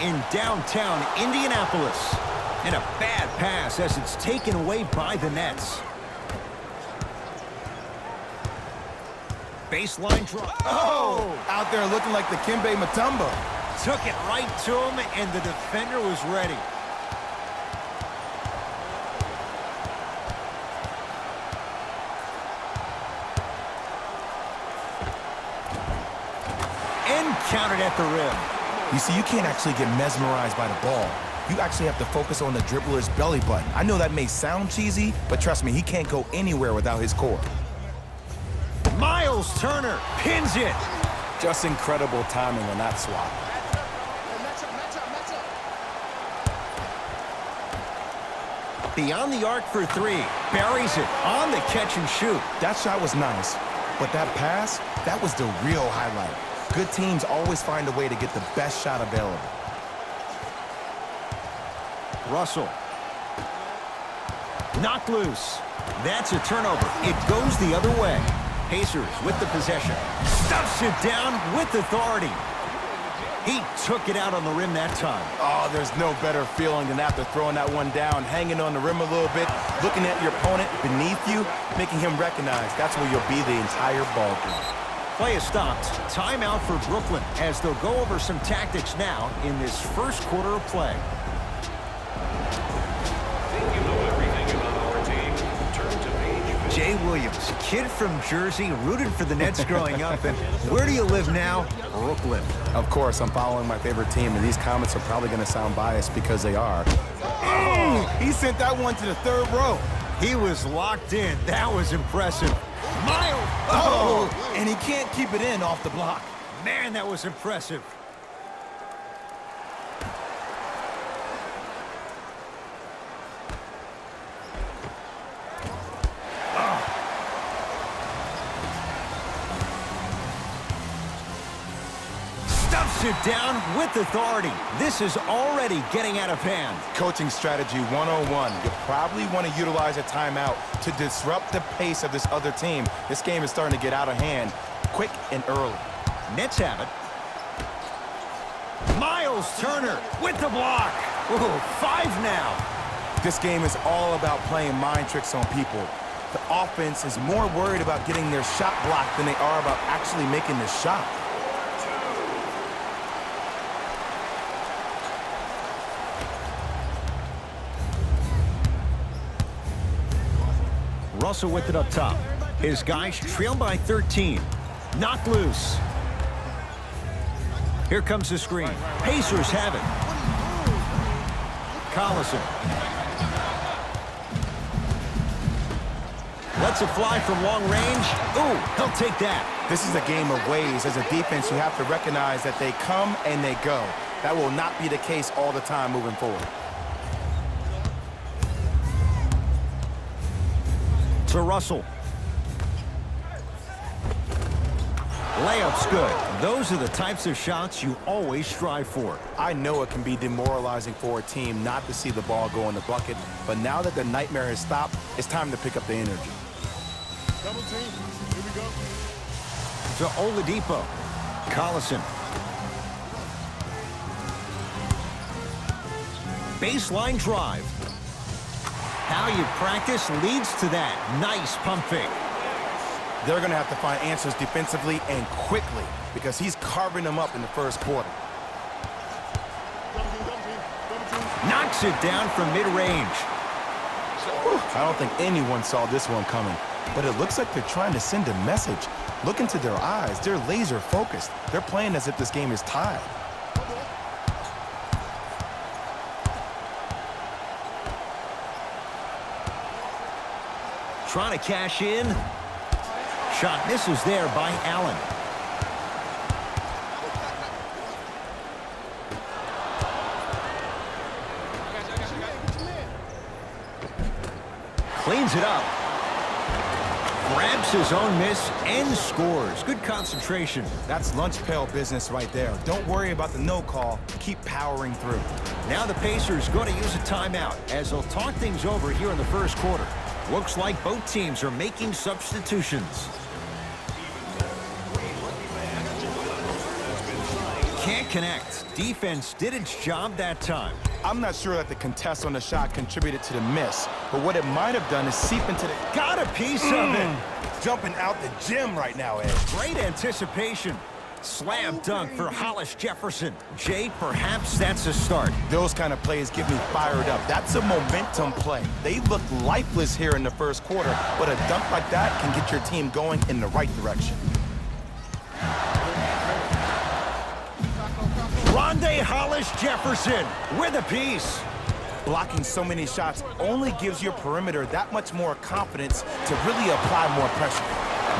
in downtown Indianapolis. And a bad pass as it's taken away by the Nets. Baseline drop. Oh! Out there looking like the Kimbe Mutombo. Took it right to him, and the defender was ready. And counted at the rim. You see, you can't actually get mesmerized by the ball. You actually have to focus on the dribbler's belly button. I know that may sound cheesy, but trust me, he can't go anywhere without his core. Miles Turner pins it. Just incredible timing on that swap. Beyond the arc for three. Buries it on the catch and shoot. That shot was nice, but that pass, that was the real highlight. Good teams always find a way to get the best shot available. Russell. Knocked loose. That's a turnover. It goes the other way. Pacers with the possession. Stuffs it down with authority. He took it out on the rim that time. Oh, there's no better feeling than after throwing that one down, hanging on the rim a little bit, looking at your opponent beneath you, making him recognize that's where you'll be the entire ball game. Play is stopped. Timeout for Brooklyn as they'll go over some tactics now in this first quarter of play. Jay Williams, kid from Jersey, rooted for the Nets growing up. And where do you live now? Brooklyn. Of course, I'm following my favorite team, and these comments are probably going to sound biased because they are. He sent that one to the third row. He was locked in. That was impressive. Miles. Oh, and he can't keep it in off the block. Man, that was impressive. It down with authority. This is already getting out of hand. Coaching strategy 101. You probably want to utilize a timeout to disrupt the pace of this other team. This game is starting to get out of hand quick and early. Nets have it. Miles Turner with the block. Ooh, 5 now. This game is all about playing mind tricks on people. The offense is more worried about getting their shot blocked than they are about actually making the shot. Russell with it up top. His guys trail by 13. Knocked loose. Here comes the screen. Pacers have it. Collison. Lets it fly from long range. Ooh, he'll take that. This is a game of ways. As a defense, you have to recognize that they come and they go. That will not be the case all the time moving forward. To Russell. Layup's good. Those are the types of shots you always strive for. I know it can be demoralizing for a team not to see the ball go in the bucket, but now that the nightmare has stopped, it's time to pick up the energy. Double team. Here we go. To Oladipo. Collison. Baseline drive. How you practice leads to that. Nice pump fake. They're going to have to find answers defensively and quickly because he's carving them up in the first quarter. Knocks it down from mid-range. I don't think anyone saw this one coming, but it looks like they're trying to send a message. Look into their eyes. They're laser focused. They're playing as if this game is tied. Trying to cash in. Shot misses there by Allen. Cleans it up. Grabs his own miss and scores. Good concentration. That's lunch pail business right there. Don't worry about the no call. Keep powering through. Now the Pacers going to use a timeout as they'll talk things over here in the first quarter. Looks like both teams are making substitutions. Can't can't connect. Defense did its job that time. I'm not sure that the contest on the shot contributed to the miss, but what it might have done is seep into the... Got a piece of it. Jumping out the gym right now, Ed. Great anticipation. Slam dunk for Hollis Jefferson. Jay, perhaps that's a start. Those kind of plays get me fired up. That's a momentum play. They look lifeless here in the first quarter, but a dunk like that can get your team going in the right direction. Rondé Hollis Jefferson with a piece. Blocking so many shots only gives your perimeter that much more confidence to really apply more pressure.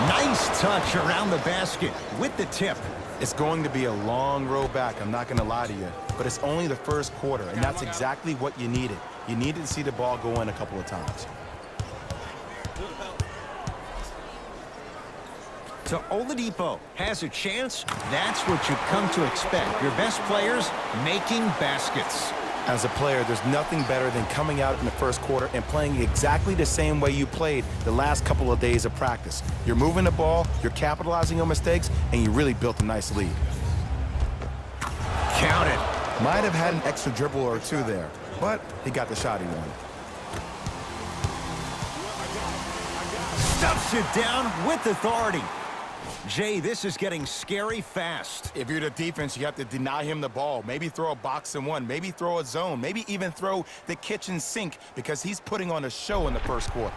Nice touch around the basket with the tip. It's going to be a long road back, I'm not going to lie to you, but it's only the first quarter, and that's exactly what you needed. You needed to see the ball go in a couple of times. So Oladipo has a chance. That's what you come to expect. Your best players making baskets. As a player, there's nothing better than coming out in the first quarter and playing exactly the same way you played the last couple of days of practice. You're moving the ball, you're capitalizing on mistakes, and you really built a nice lead. Count it. Might have had an extra dribble or two there, but he got the shot he wanted. Stuffs it down with authority. Jay, this is getting scary fast. If you're the defense, you have to deny him the ball. Maybe throw a box and one, maybe throw a zone, maybe even throw the kitchen sink because he's putting on a show in the first quarter.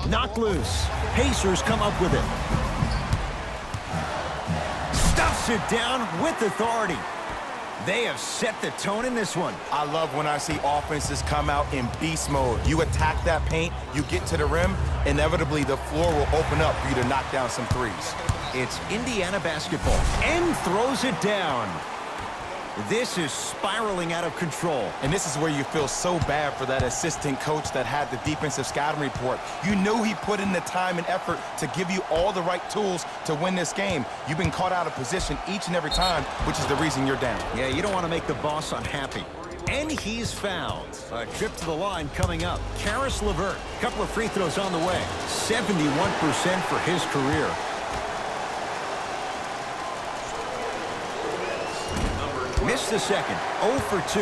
Knocked loose. Pacers come up with it. Stuffs it down with authority. They have set the tone in this one. I love when I see offenses come out in beast mode. You attack that paint, you get to the rim, inevitably the floor will open up for you to knock down some threes. It's Indiana basketball and throws it down. This is spiraling out of control. And this is where you feel so bad for that assistant coach that had the defensive scouting report. You know he put in the time and effort to give you all the right tools to win this game. You've been caught out of position each and every time, which is the reason you're down. Yeah, you don't want to make the boss unhappy. And he's fouled. A trip to the line coming up. Caris LeVert, couple of free throws on the way. 71% for his career. Missed the second. 0 for 2.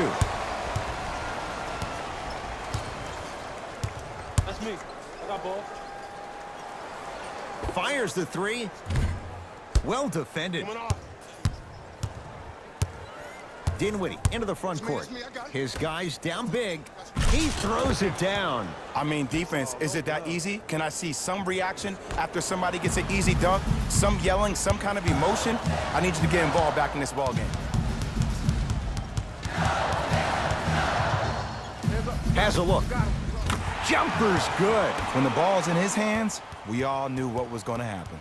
That's me. I got ball. Fires the three. Well defended. Coming off. Dinwiddie into the front court. His guys down big. He throws it down. I mean, defense, is it that easy? Can I see some reaction after somebody gets an easy dunk? Some yelling, some kind of emotion? I need you to get involved back in this ball game. Has a look. Jumper's good. When the ball's in his hands, we all knew what was going to happen.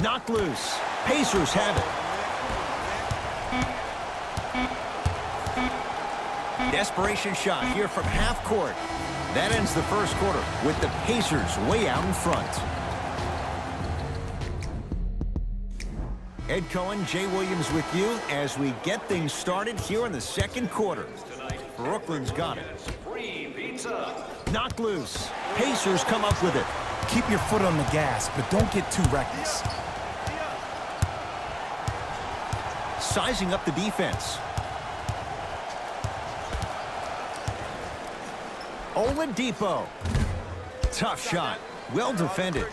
Knocked loose. Pacers have it. Desperation shot here from half court. That ends the first quarter with the Pacers way out in front. Ed Cohen, Jay Williams with you as we get things started here in the second quarter. Brooklyn's got it. Knocked loose. Pacers come up with it. Keep your foot on the gas, but don't get too reckless. Sizing up the defense. Oladipo. Tough shot. Well defended.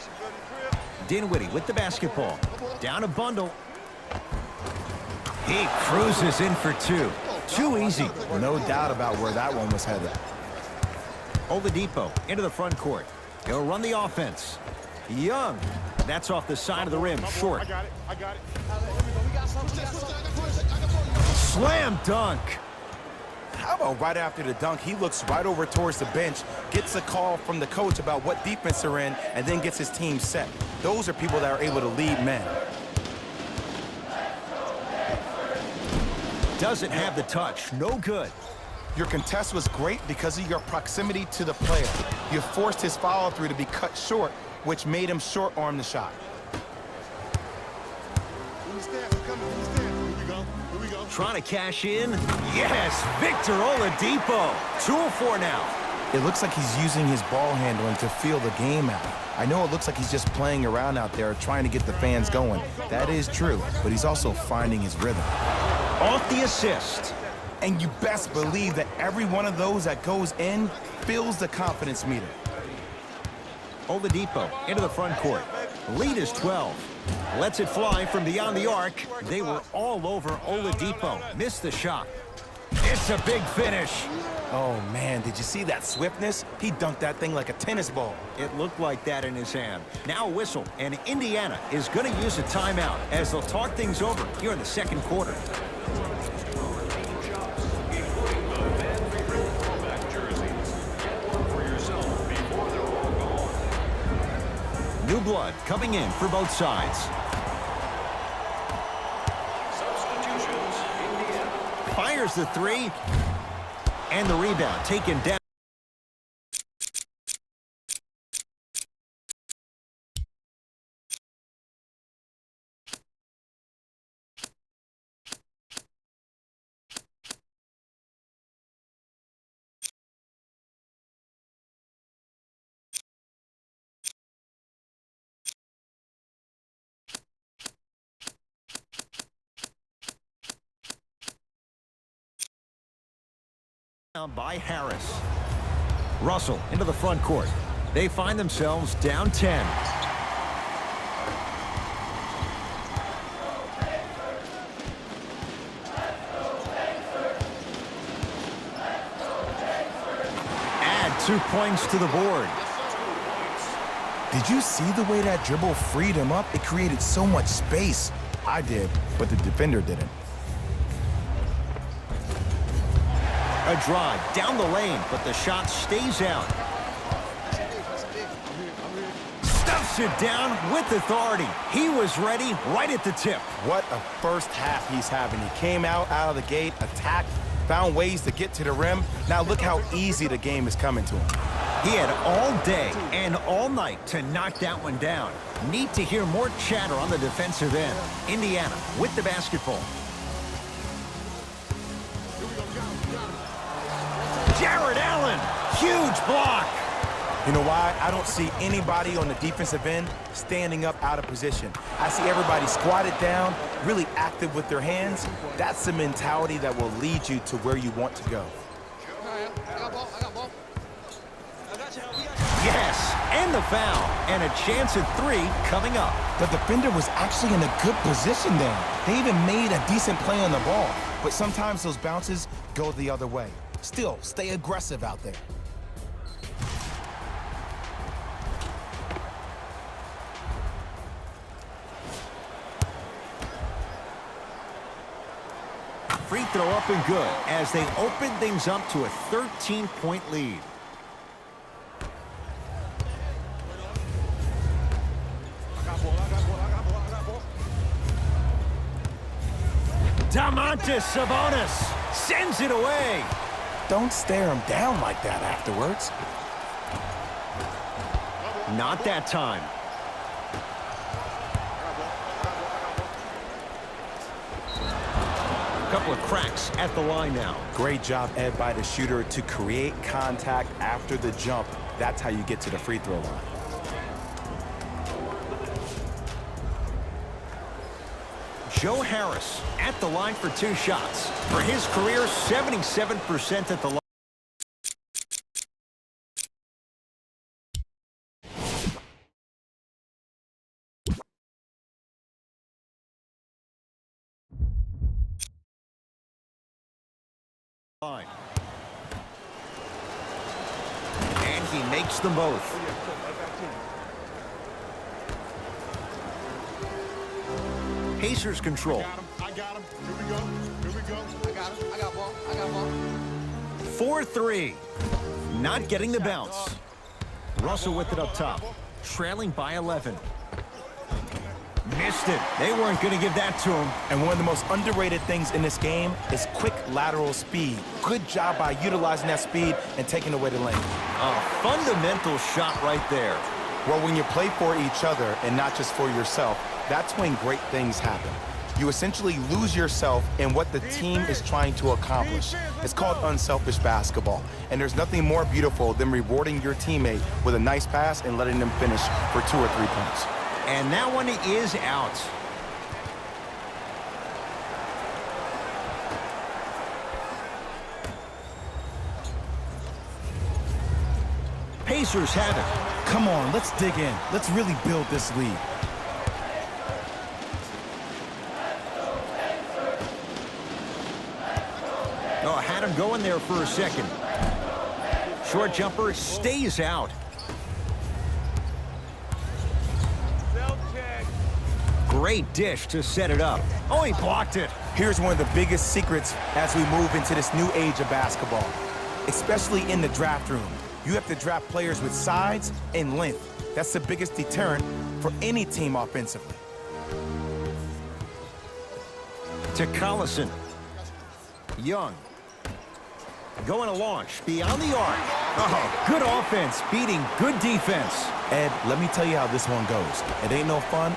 Dinwiddie with the basketball. Down a bundle. He cruises in for two. Too easy. No doubt about where that one was headed. Oladipo into the front court. He'll run the offense. Young. That's off the side of the rim. Short. I got it. I got it. Slam dunk. How about right after the dunk, he looks right over towards the bench, gets a call from the coach about what defense they're in, and then gets his team set. Those are people that are able to lead men. Doesn't have the touch. No good. Your contest was great because of your proximity to the player. You forced his follow-through to be cut short, which made him short-arm the shot. Trying to cash in. Yes, Victor Oladipo. 2-4 now. It looks like he's using his ball handling to feel the game out. I know it looks like he's just playing around out there trying to get the fans going. That is true, but he's also finding his rhythm. Off the assist. And you best believe that every one of those that goes in fills the confidence meter. Oladipo into the front court. Lead is 12. Lets it fly from beyond the arc. They were all over Oladipo. Missed the shot. It's a big finish. Oh, man, did you see that swiftness? He dunked that thing like a tennis ball. It looked like that in his hand. Now a whistle, and Indiana is going to use a timeout as they'll talk things over here in the second quarter. New blood coming in for both sides. Fires the three. And the rebound taken down. By Harris. Russell into the front court. They find themselves down 10. Add 2 points to the board. Did you see the way that dribble freed him up? It created so much space. I did, but the defender didn't. A drive down the lane, but the shot stays out. Stuffs it down with authority. He was ready right at the tip. What a first half he's having. He came out of the gate, attacked, found ways to get to the rim. Now look how easy the game is coming to him. He had all day and all night to knock that one down. Need to hear more chatter on the defensive end. Indiana with the basketball. Jared Allen, huge block. You know why? I don't see anybody on the defensive end standing up out of position. I see everybody squatted down, really active with their hands. That's the mentality that will lead you to where you want to go. Yes, and the foul, and a chance at 3 coming up. The defender was actually in a good position there. They even made a decent play on the ball, but sometimes those bounces go the other way. Still, stay aggressive out there. Free throw up and good as they open things up to a 13-point lead. Domantas Sabonis sends it away. Don't stare him down like that afterwards. Not that time. A couple of cracks at the line now. Great job, Ed, by the shooter to create contact after the jump. That's how you get to the free throw line. Joe Harris at the line for 2 shots. For his career, 77% at the line. And he makes them both. Pacers control. I got him. Here we go. Here we go. I got him. I got ball. I got ball. 4-3. Not getting the bounce. Russell with it up top. Trailing by 11. Missed it. They weren't going to give that to him. And one of the most underrated things in this game is quick lateral speed. Good job by utilizing that speed and taking away the lane. A fundamental shot right there. Well, when you play for each other and not just for yourself, that's when great things happen. You essentially lose yourself in what the team is trying to accomplish. It's called unselfish basketball. And there's nothing more beautiful than rewarding your teammate with a nice pass and letting them finish for 2 or 3 points. And that one is out. Pacers have it. Come on, let's dig in. Let's really build this lead. Oh, had him going there for a second. Short jumper stays out. Great dish to set it up. Oh, he blocked it. Here's one of the biggest secrets as we move into this new age of basketball, especially in the draft room. You have to draft players with size and length. That's the biggest deterrent for any team offensively. To Collison. Young. Going to launch beyond the arc. Oh, good offense beating good defense. Ed, let me tell you how this one goes. It ain't no fun.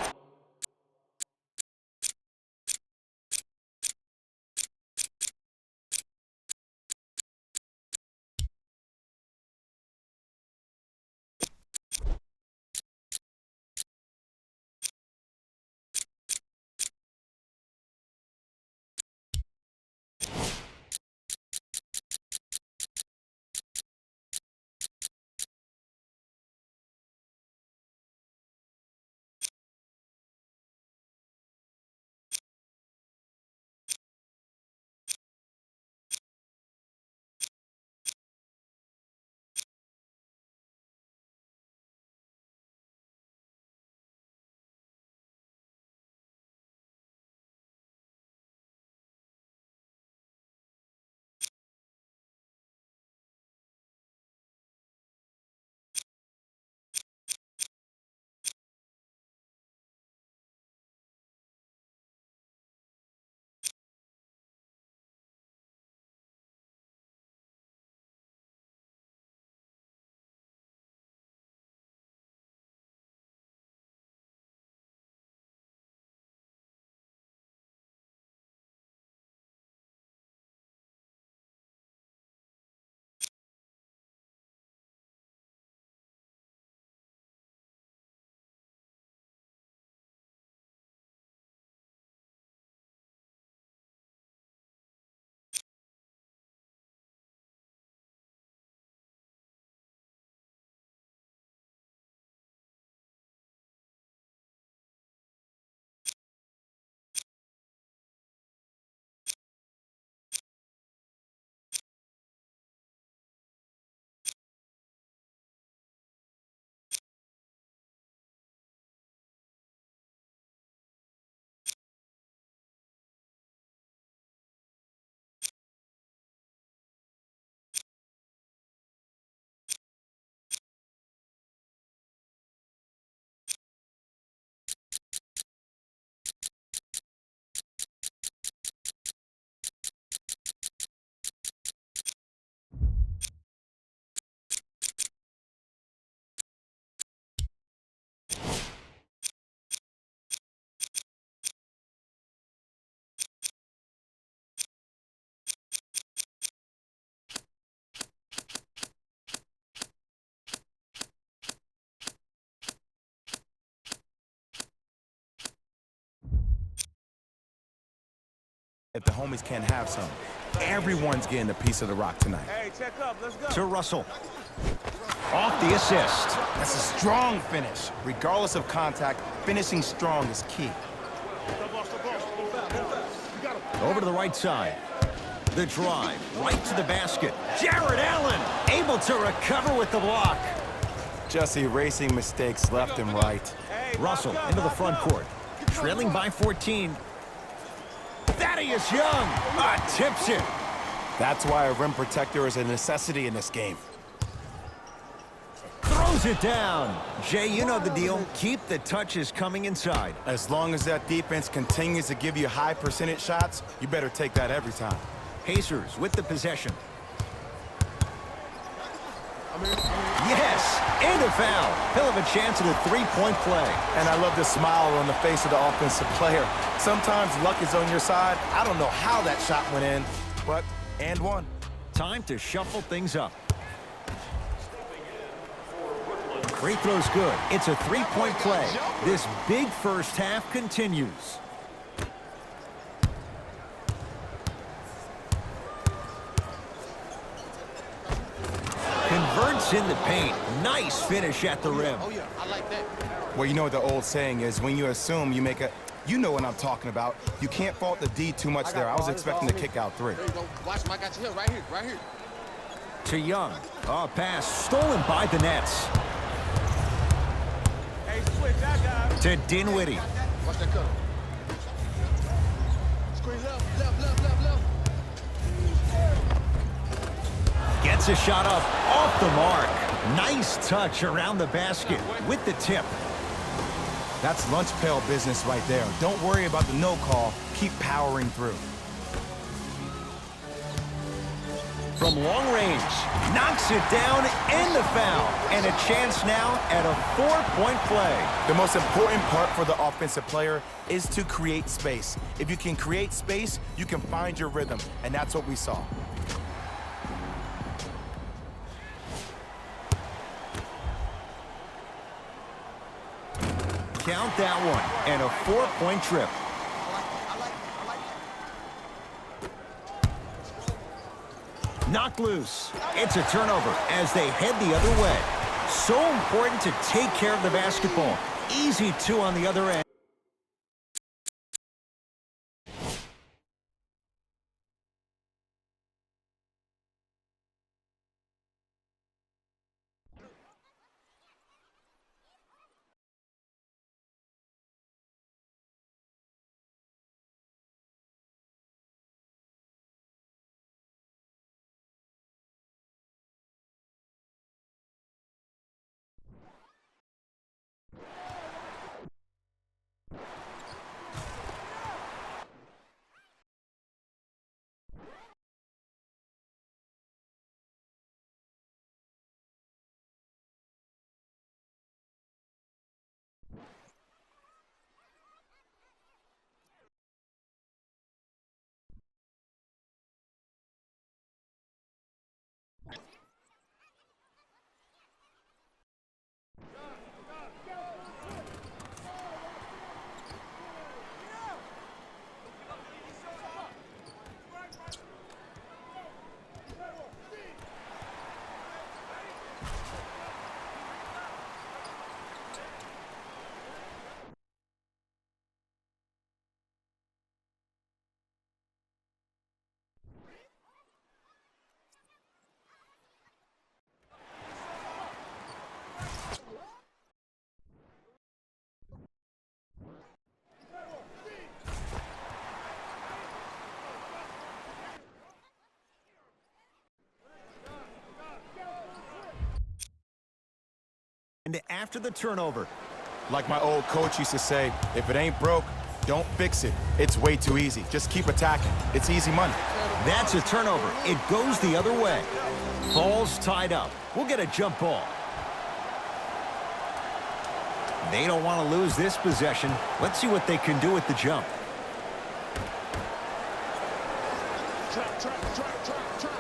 If the homies can't have some, everyone's getting a piece of the rock tonight. Hey, check up. Let's go. To Russell. Off the assist. That's a strong finish. Regardless of contact, finishing strong is key. Over to the right side. The drive. Right to the basket. Jared Allen able to recover with the block. Just erasing mistakes left and right. Russell into the front court. Trailing by 14. Thaddeus Young tips it. That's why a rim protector is a necessity in this game. Throws throws it down. Jay, you know the deal. Keep the touches coming inside. As long as that defense continues to give you high percentage shots, you better take that every time. Pacers with the possession. Yes, and a foul. He'll have a chance at a three-point play. And I love the smile on the face of the offensive player. Sometimes luck is on your side. I don't know how that shot went in, but and one. Time to shuffle things up. Free throw's good. It's a three-point play. This big first half continues. Converts in the paint. Nice finish at the rim. Oh, yeah, I like that. Well, you know what the old saying is, when you assume you make a... You know what I'm talking about. You can't fault the D too much there. I was expecting to kick out three. There you go. Watch him. I got you here. Right here. Right here. To Young. Oh, pass stolen by the Nets. Hey, switch that guy. To Dinwiddie. Watch that cut. Screen left, left, left, left, left. Gets a shot up off the mark. Nice touch around the basket with the tip. That's lunch pail business right there. Don't worry about the no call. Keep powering through. From long range, knocks it down and the foul. And a chance now at a four-point play. The most important part for the offensive player is to create space. If you can create space, you can find your rhythm, and that's what we saw. Count that one, and a four-point trip. Knocked loose. It's a turnover as they head the other way. So important to take care of the basketball. Easy two on the other end. And after the turnover. Like my old coach used to say, if it ain't broke, don't fix it. It's way too easy. Just keep attacking. It's easy money. That's a turnover. It goes the other way. Ball's tied up. We'll get a jump ball. They don't want to lose this possession. Let's see what they can do with the jump. Trap, trap, trap, trap, trap.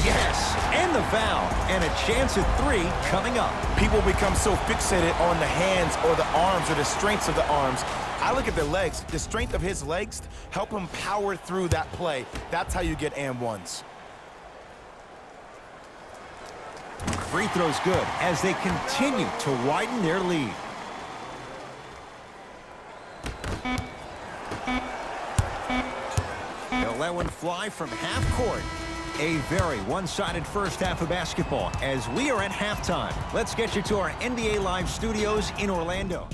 Yes, and the foul. And a chance at three coming up. People become so fixated on the hands or the arms or the strengths of the arms. I look at the legs. The strength of his legs help him power through that play. That's how you get and ones. Free throw's good as they continue to widen their lead. They'll let one fly from half court. A very one-sided first half of basketball as we are at halftime. Let's get you to our NBA Live studios in Orlando.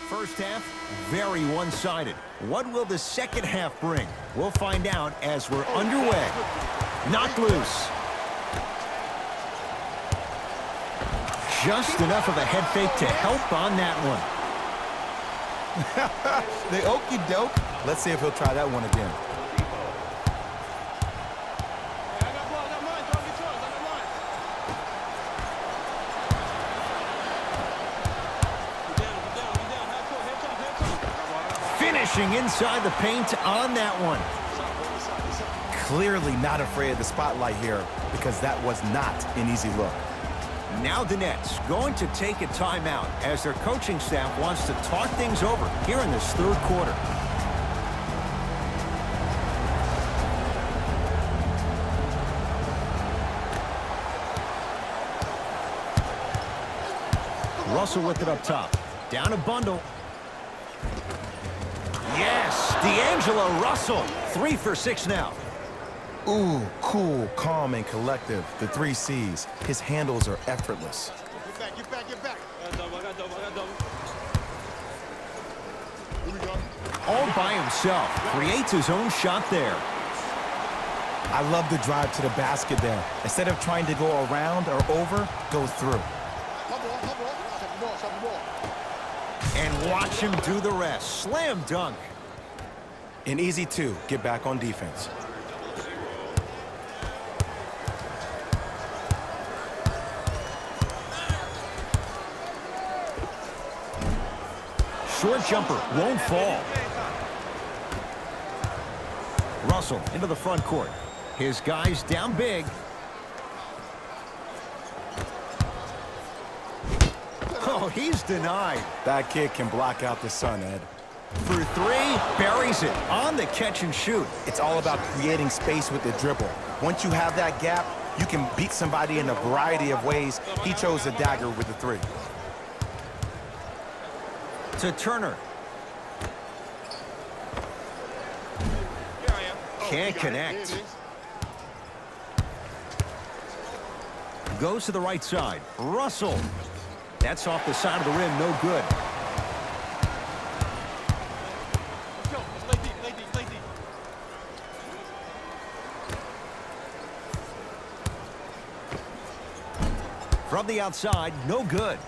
First half, very one-sided. What will the second half bring? We'll find out as we're underway. Knocked loose. Just enough of a head fake to help on that one. The okey doke. Let's see if he'll try that one again. Finishing inside the paint on that one. Clearly not afraid of the spotlight here because that was not an easy look. Now the Nets going to take a timeout as their coaching staff wants to talk things over here in this third quarter. Russell with it up top. Down a bundle. Yes, D'Angelo Russell. 3 for 6 now. Ooh, cool, calm, and collective. The 3 C's. His handles are effortless. Get back, get back, get back. I got double. Here we go. All by himself. Creates his own shot there. I love the drive to the basket there. Instead of trying to go around or over, go through. Hub ball. Shot the ball. And watch him do the rest. Slam dunk. An easy 2. Get back on defense. Short jumper won't fall. Russell into the front court. His guys down big. Oh, he's denied. That kid can block out the sun, Ed. For 3, buries it on the catch and shoot. It's all about creating space with the dribble. Once you have that gap, you can beat somebody in a variety of ways. He chose the dagger with the 3. To Turner. Can't connect. Goes to the right side. Russell. That's off the side of the rim. No good. Lay deep. From the outside, no good.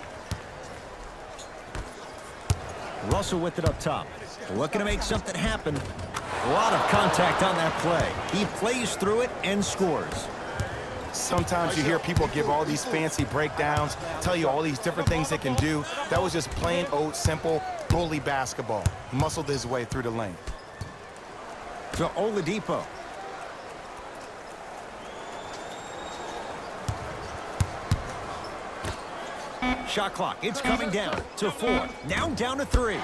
Russell with it up top. Looking to make something happen. A lot of contact on that play. He plays through it and scores. Sometimes you hear people give all these fancy breakdowns, tell you all these different things they can do. That was just plain old simple bully basketball. Muscled his way through the lane. To Oladipo. Shot clock, it's coming down to 4. Now down to 3.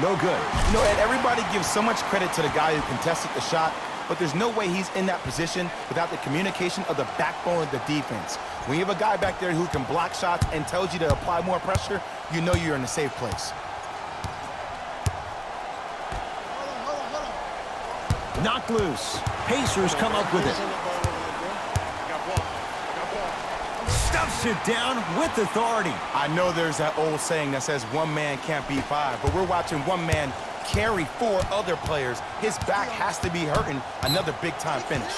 No good. You know, Ed, everybody gives so much credit to the guy who contested the shot, but there's no way he's in that position without the communication of the backbone of the defense. When you have a guy back there who can block shots and tells you to apply more pressure, you know you're in a safe place. Hold on. Knocked loose. Pacers come up with it. Stuffs it down with authority. I know there's that old saying that says one man can't beat 5, but we're watching one man carry 4 other players. His back has to be hurting. Another big-time finish.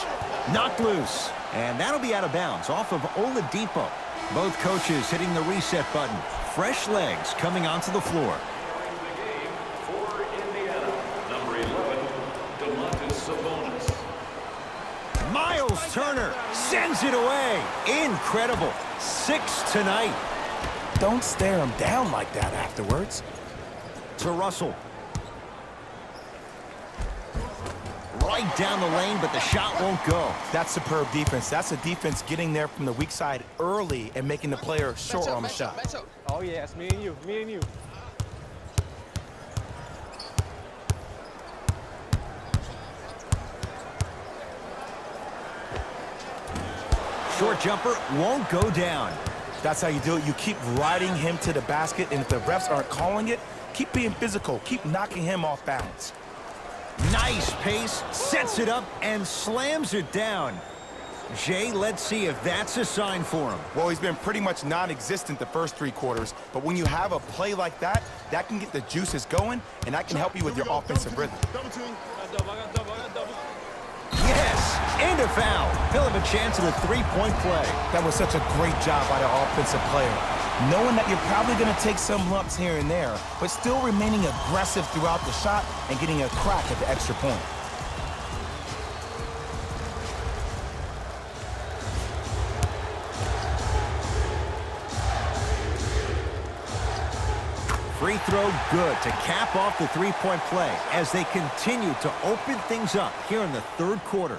Knocked loose. And that'll be out of bounds off of Oladipo. Both coaches hitting the reset button. Fresh legs coming onto the floor. For Indiana, number 11, Domantas Sabonis. Miles Turner sends it away. Incredible. 6 tonight. Don't stare him down like that afterwards. To Russell. Right down the lane, but the shot won't go. That's superb defense. That's a defense getting there from the weak side early and making the player short on the shot. Oh, yeah, it's me and you. Short jumper won't go down. That's how you do it. You keep riding him to the basket, and if the refs aren't calling it, keep being physical. Keep knocking him off balance. Nice pace, sets it up, and slams it down. Jay, let's see if that's a sign for him. Well, he's been pretty much non-existent the first 3 quarters, but when you have a play like that, that can get the juices going, and that can help you with your offensive rhythm. Yes, and a foul. He'll have a chance at a 3-point play. That was such a great job by the offensive player. Knowing that you're probably going to take some lumps here and there, but still remaining aggressive throughout the shot and getting a crack at the extra point. Free throw good to cap off the 3-point play as they continue to open things up here in the 3rd quarter.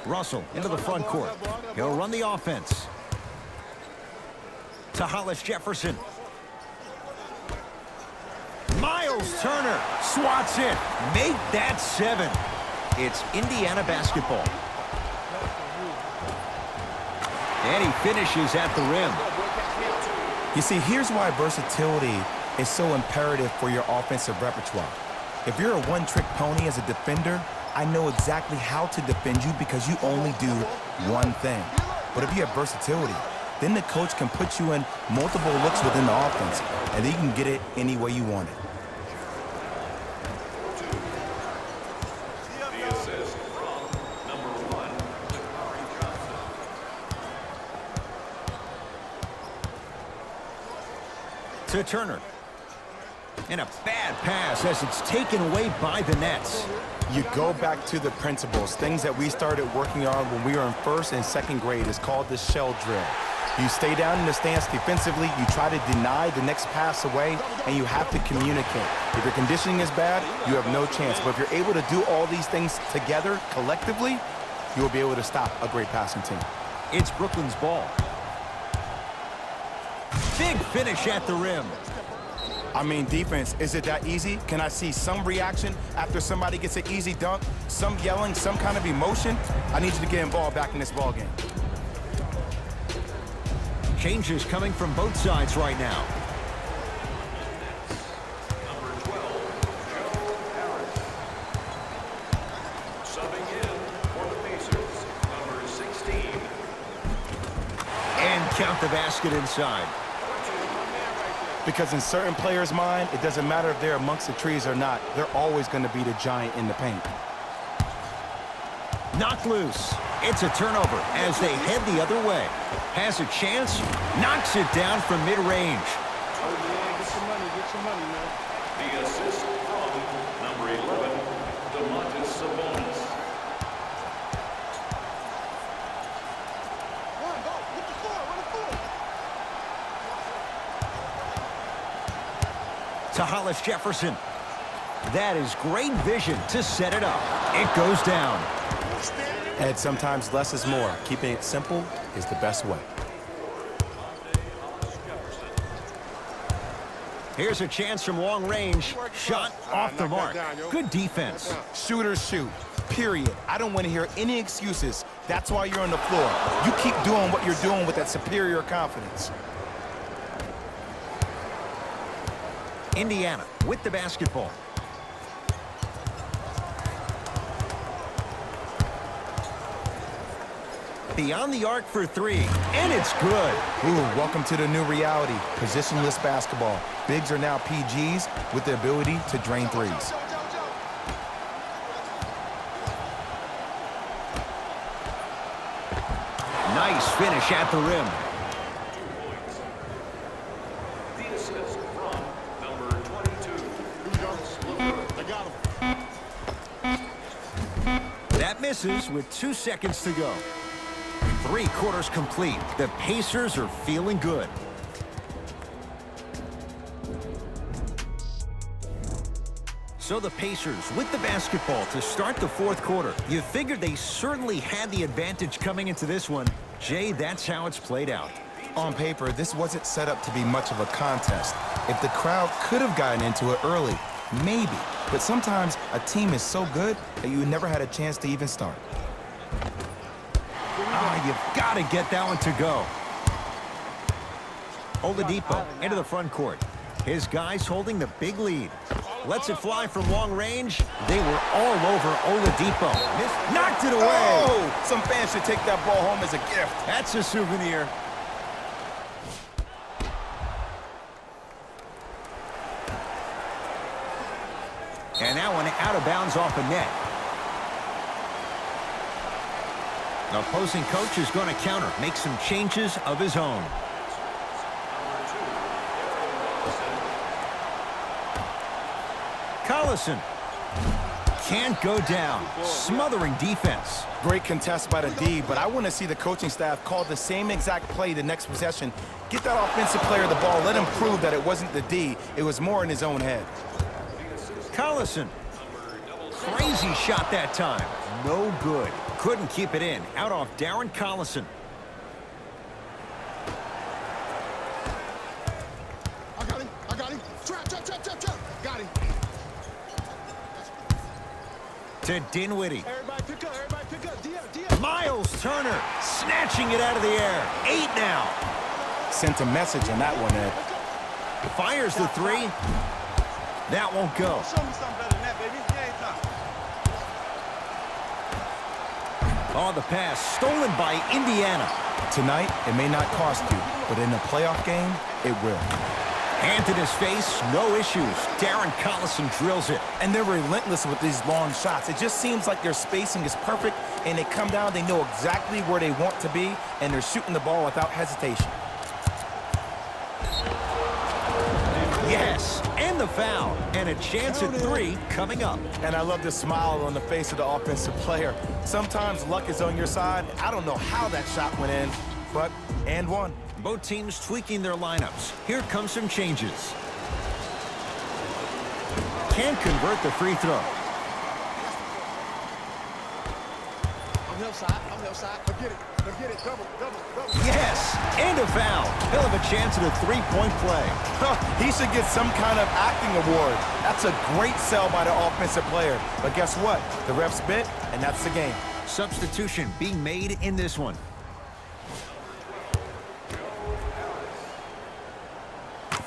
Russell into the front court. He'll run the offense. To Hollis Jefferson. Miles Turner swats it. Make that 7. It's Indiana basketball. And he finishes at the rim. You see, here's why versatility is so imperative for your offensive repertoire. If you're a one-trick pony as a defender, I know exactly how to defend you because you only do one thing. But if you have versatility, then the coach can put you in multiple looks within the offense, and then you can get it any way you want it. The assist from number 1, Dakari Johnson. To Turner. And a bad pass as it's taken away by the Nets. You go back to the principles, things that we started working on when we were in 1st and 2nd grade. Is called the shell drill. You stay down in the stance defensively, you try to deny the next pass away, and you have to communicate. If your conditioning is bad, you have no chance. But if you're able to do all these things together, collectively, you will be able to stop a great passing team. It's Brooklyn's ball. Big finish at the rim. I mean, defense, is it that easy? Can I see some reaction after somebody gets an easy dunk? Some yelling, some kind of emotion? I need you to get involved back in this ball game. Changes coming from both sides right now. Number 12, Joe Harris. Subbing in for the Pacers, number 16. And count the basket inside. Because in certain players' mind, it doesn't matter if they're amongst the trees or not. They're always going to be the giant in the paint. Knocked loose. It's a turnover as they head the other way. Has a chance, knocks it down from mid-range. Oh, yeah, get your money, man. The assist from number 11, Domantas Sabonis. To Hollis Jefferson. That is great vision to set it up. It goes down. And sometimes less is more. Keeping it simple is the best way. Here's a chance from long range. Shot off the mark. Good defense. Shooters shoot, period. I don't want to hear any excuses. That's why you're on the floor. You keep doing what you're doing with that superior confidence. Indiana with the basketball. Beyond the arc for 3, and it's good. Ooh, welcome to the new reality. Positionless basketball. Bigs are now PGs with the ability to drain threes. Nice finish at the rim. The assist from number 22. I got him. That misses with 2 seconds to go. 3 quarters complete. The Pacers are feeling good. So the Pacers with the basketball to start the 4th quarter. You figured they certainly had the advantage coming into this one. Jay, that's how it's played out. On paper, this wasn't set up to be much of a contest. If the crowd could have gotten into it early, maybe. But sometimes a team is so good that you never had a chance to even start. You've got to get that one to go. Oladipo into the front court. His guys holding the big lead. All Lets it fly from long range. They were all over Oladipo. Knocked it away. Oh, some fans should take that ball home as a gift. That's a souvenir. And that one out of bounds off a net. The opposing coach is going to counter, make some changes of his own. Collison can't go down. Smothering defense. Great contest by the D, but I want to see the coaching staff call the same exact play the next possession. Get that offensive player the ball. Let him prove that it wasn't the D. It was more in his own head. Collison. Crazy shot that time. No good. Couldn't keep it in. Out off Darren Collison. I got him. I got him. Trap. Got him. To Dinwiddie. Everybody pick up. Everybody pick up. D. Miles Turner snatching it out of the air. 8 now. Sent a message on that one, Ed. Fires the three. That won't go. Show me something better than that, baby. Yeah, time. Oh, the pass stolen by Indiana. Tonight, it may not cost you, but in a playoff game, it will. Hand in his face, no issues. Darren Collison drills it. And they're relentless with these long shots. It just seems like their spacing is perfect, and they come down, they know exactly where they want to be, and they're shooting the ball without hesitation. Yes, and the foul. And a chance at 3 coming up. And I love the smile on the face of the offensive player. Sometimes luck is on your side. I don't know how that shot went in, but and one. Both teams tweaking their lineups. Here come some changes. Can't convert the free throw. I'm left side. Let's get it. Double. Yes, and a foul. He'll have a chance at a three-point play. He should get some kind of acting award. That's a great sell by the offensive player. But guess what? The refs bit, and that's the game. Substitution being made in this one.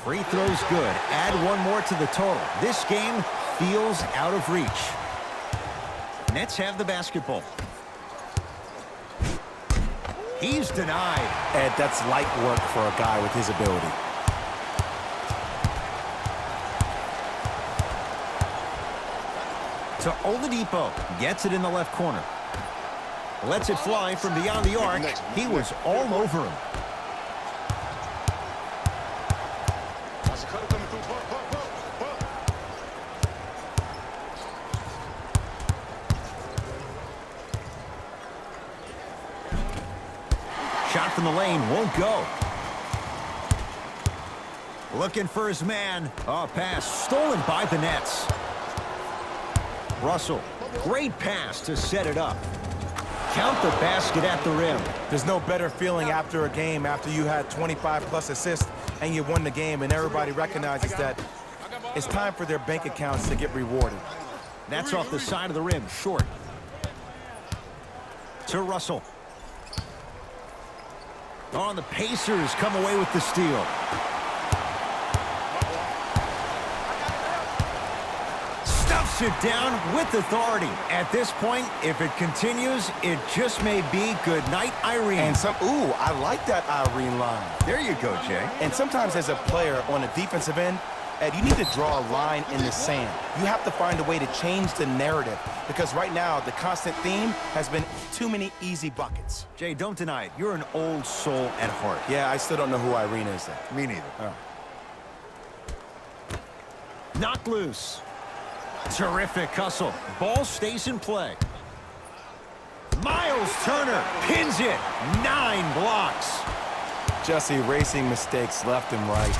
Free throw's good. Add one more to the total. This game feels out of reach. Nets have the basketball. He's denied. Ed, that's light work for a guy with his ability. To Oladipo. Gets it in the left corner. Lets it fly from beyond the arc. He was all over him. That's a cutter coming through. Buck. Shot from the lane won't go. Looking for his man. Oh, pass stolen by the Nets. Russell, great pass to set it up. Count the basket at the rim. There's no better feeling after a game after you had 25-plus assists and you won the game and everybody recognizes that it's time for their bank accounts to get rewarded. That's off the side of the rim, short. To Russell. Oh, and the Pacers come away with the steal. Stuffs it down with authority. At this point, if it continues, it just may be good night, Irene. And I like that Irene line. There you go, Jay. And sometimes as a player on the defensive end, Ed, you need to draw a line in the sand. You have to find a way to change the narrative because right now the constant theme has been too many easy buckets. Jay, don't deny it. You're an old soul at heart. Yeah, I still don't know who Irene is though. Me neither. Oh. Knocked loose. Terrific hustle. Ball stays in play. Miles Turner pins it. 9 blocks. Just erasing mistakes left and right.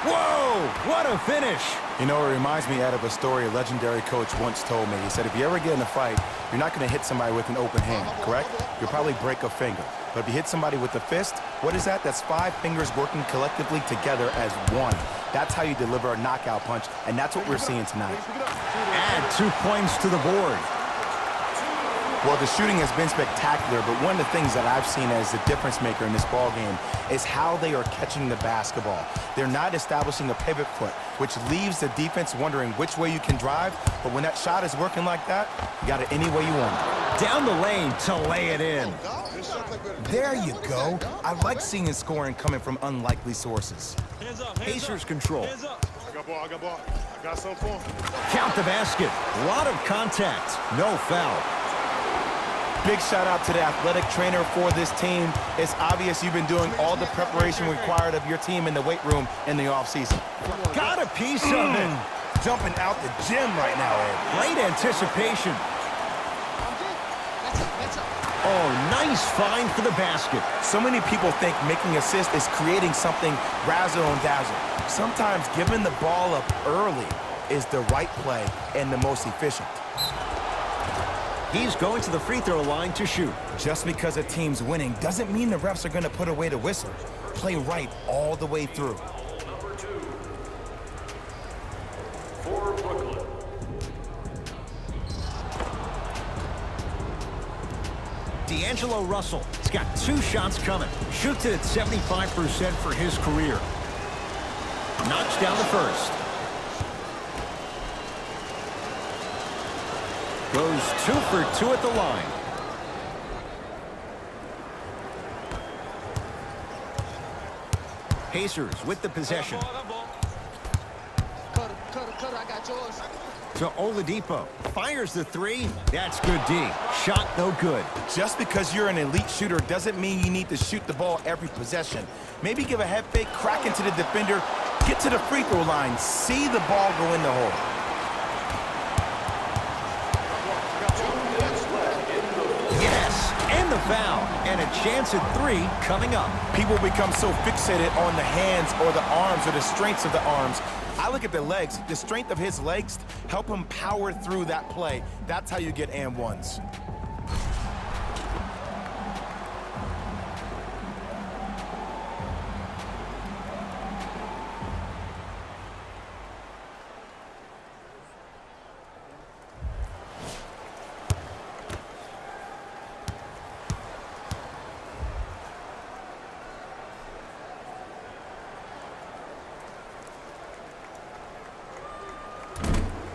Whoa, what a finish. You know, it reminds me, Ed, of a story a legendary coach once told me. He said, if you ever get in a fight, you're not going to hit somebody with an open hand, correct? You'll probably break a finger. But if you hit somebody with a fist, what is that? That's 5 fingers working collectively together as one. That's how you deliver a knockout punch, and that's what we're seeing tonight. Add 2 points to the board. Well, the shooting has been spectacular, but one of the things that I've seen as the difference maker in this ball game is how they are catching the basketball. They're not establishing a pivot foot, which leaves the defense wondering which way you can drive, but when that shot is working like that, you got it any way you want it. Down the lane to lay it in. There you go. I like seeing scoring coming from unlikely sources. Hands up, hands Pacers up. control. Hands up. I got ball, I got ball. I got something for him. Count the basket. A lot of contact. No foul. Big shout out to the athletic trainer for this team. It's obvious you've been doing all the preparation required of your team in the weight room in the offseason. Got a piece of it. Jumping out the gym right now, Ed. Great anticipation. That's up. Oh, nice find for the basket. So many people think making assists is creating something razzle and dazzle. Sometimes giving the ball up early is the right play and the most efficient. He's going to the free throw line to shoot. Just because a team's winning doesn't mean the refs are going to put away the whistle. Play right all the way through. Number 2. For Brooklyn. D'Angelo Russell. He's got 2 shots coming. Shoots it at 75% for his career. Knocks down the first. Goes 2 for 2 at the line. Pacers with the possession. Got ball. Cutter, I got yours. To Oladipo. Fires the 3. That's good D. Shot no good. Just because you're an elite shooter doesn't mean you need to shoot the ball every possession. Maybe give a head fake, crack into the defender, get to the free throw line, see the ball go in the hole. Yes, and the foul. And a chance at 3 coming up. People become so fixated on the hands or the arms or the strengths of the arms. I look at the legs. The strength of his legs help him power through that play. That's how you get and ones.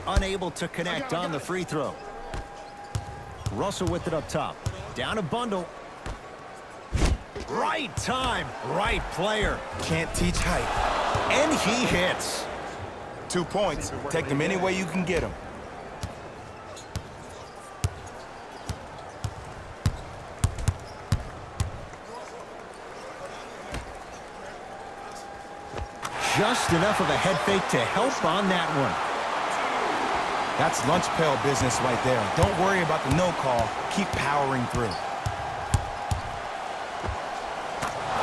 Unable to connect on the free throw. Russell with it up top. Down a bundle. Right time, right player. Can't teach height. And he hits. 2 points. Take them any way you can get them. Just enough of a head fake to help on that one. That's lunch pail business right there. Don't worry about the no call. Keep powering through.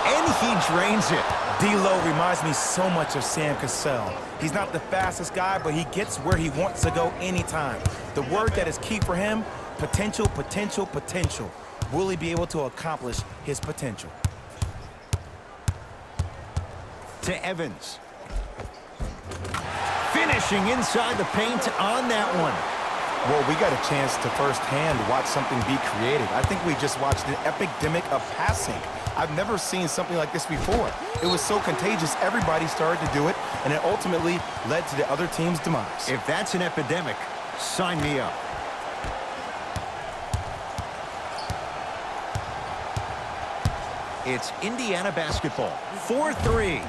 And he drains it. D'Lo reminds me so much of Sam Cassell. He's not the fastest guy, but he gets where he wants to go anytime. The word that is key for him, potential, potential, potential. Will he be able to accomplish his potential? To Evans. Finishing inside the paint on that one. Well, we got a chance to firsthand watch something be created. I think we just watched an epidemic of passing. I've never seen something like this before. It was so contagious, everybody started to do it, and it ultimately led to the other team's demise. If that's an epidemic, sign me up. It's Indiana basketball. 4-3.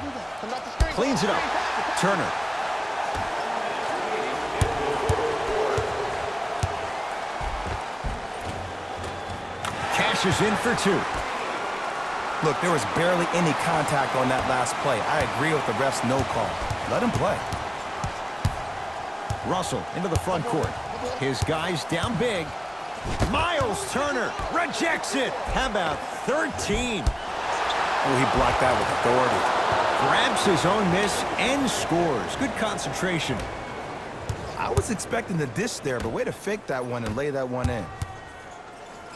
Cleans it up. Turner. Cashes in for 2. Look, there was barely any contact on that last play. I agree with the ref's no call. Let him play. Russell into the front court. His guys down big. Miles Turner rejects it. How about 13? Oh, he blocked that with authority. Grabs his own miss and scores. Good concentration. I was expecting the dish there, but way to fake that one and lay that one in.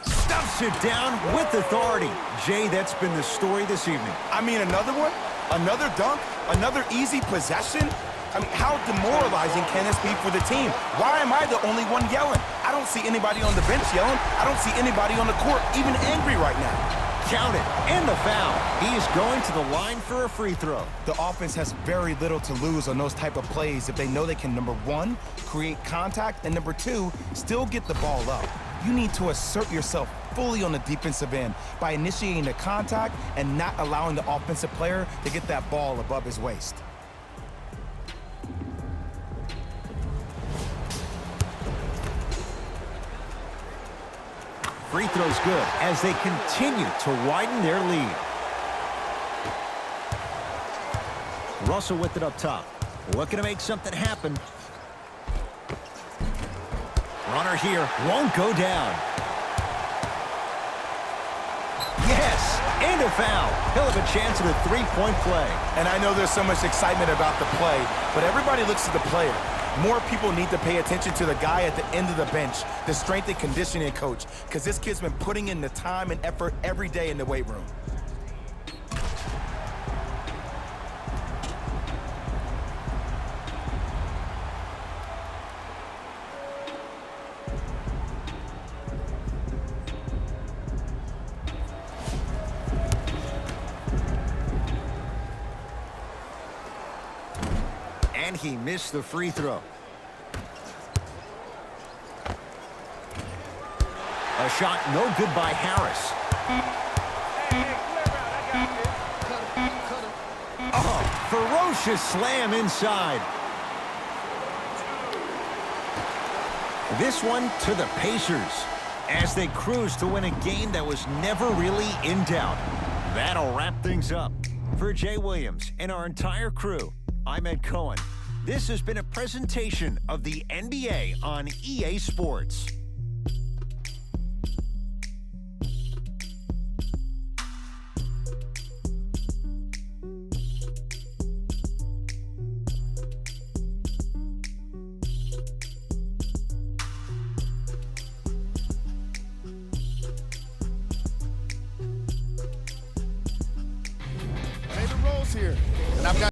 Stuffs it down with authority. Jay, that's been the story this evening. I mean, another one? Another dunk? Another easy possession? I mean, how demoralizing can this be for the team? Why am I the only one yelling? I don't see anybody on the bench yelling. I don't see anybody on the court even angry right now. Count it, and the foul. He is going to the line for a free throw. The offense has very little to lose on those type of plays if they know they can, number one, create contact, and number two, still get the ball up. You need to assert yourself fully on the defensive end by initiating the contact and not allowing the offensive player to get that ball above his waist. Free throw's good as they continue to widen their lead. Russell with it up top. Looking to make something happen. Runner here won't go down. Yes, and a foul. He'll have a chance at a three-point play. And I know there's so much excitement about the play, but everybody looks at the player. More people need to pay attention to the guy at the end of the bench, the strength and conditioning coach, because this kid's been putting in the time and effort every day in the weight room. And he missed the free throw. A shot no good by Harris. Oh, ferocious slam inside. This one to the Pacers as they cruise to win a game that was never really in doubt. That'll wrap things up. For Jay Williams and our entire crew, I'm Ed Cohen. This has been a presentation of the NBA on EA Sports. David Rose here, and I've got